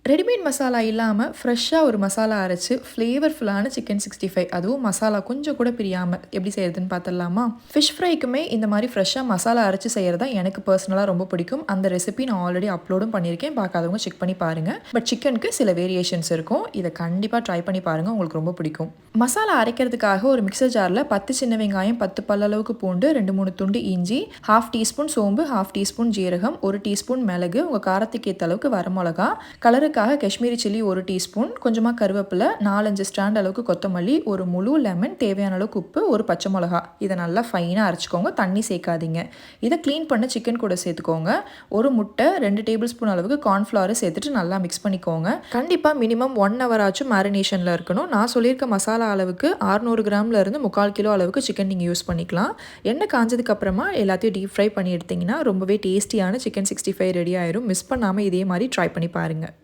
Readymade masala இல்லாமல் ஃப்ரெஷ்ஷாக ஒரு மசாலா அரைச்சி ஃப்ளேவர்ஃபுல்லான சிக்கன் 65 அதுவும் மசாலா கொஞ்சம் கூட பிரியாமல் எப்படி செய்கிறதுன்னு பார்த்துடலாமா? ஃபிஷ் ஃப்ரைக்குமே இந்த மாதிரி ஃப்ரெஷ்ஷாக மசாலா அரைச்சி செய்கிறது தான் எனக்கு பர்சனலாக ரொம்ப பிடிக்கும். அந்த ரெசிபி நான் ஆல்ரெடி அப்லோடும் பண்ணியிருக்கேன், பார்க்காதவங்க செக் பண்ணி பாருங்கள். பட் சிக்கனுக்கு சில வேரியேஷன்ஸ் இருக்கும், இதை கண்டிப்பாக ட்ரை பண்ணி பாருங்கள், உங்களுக்கு ரொம்ப பிடிக்கும். மசாலா அரைக்கிறதுக்காக ஒரு மிக்சர் ஜாரில் 10 சின்ன வெங்காயம், 10 பல்லளவுக்கு பூண்டு, 2-3 துண்டு இஞ்சி, 1/2 டீஸ்பூன் சோம்பு, 1/2 டீஸ்பூன் ஜீரகம், 1 டீஸ்பூன் மிளகு, உங்கள் காரத்துக்கு ஏற்ற அளவுக்கு வரமிளகா, கலருக்கு காஷ்மீரி சில்லி 1 டீஸ்பூன், கொஞ்சமாக கருவேப்பிலை, 4-5 ஸ்டாண்ட் அளவுக்கு கொத்தமல்லி, ஒரு முழு லெமன், தேவையான அளவுக்கு உப்பு, ஒரு பச்சை மிளகா. இதை நல்லா ஃபைனாக அரைச்சிக்கோங்க, தண்ணி சேர்க்காதீங்க. இதை க்ளீன் பண்ண சிக்கன் கூட சேர்த்துக்கோங்க. ஒரு முட்டை, 2 டேபிள் ஸ்பூன் அளவுக்கு கார்ன்ஃப்ளவர் சேர்த்துட்டு நல்லா மிக்ஸ் பண்ணிக்கோங்க. கண்டிப்பாக மினிமம் 1 ஹவர் ஆச்சும் மேரினேஷனில் இருக்கணும். நான் சொல்லியிருக்க மசாலா அளவுக்கு 600 கிராமில் இருந்து 3/4 கிலோ அளவுக்கு சிக்கன் நீங்கள் யூஸ் பண்ணிக்கலாம். எண்ணெய் காஞ்சதுக்கப்புறமா எல்லாத்தையும் டீப் ஃப்ரை பண்ணி எடுத்திங்கன்னா ரொம்பவே டேஸ்டியான சிக்கன் 65 ரெடி ஆயிரும். மிஸ் பண்ணாமல் இதே மாதிரி ட்ரை பண்ணி பாருங்கள்.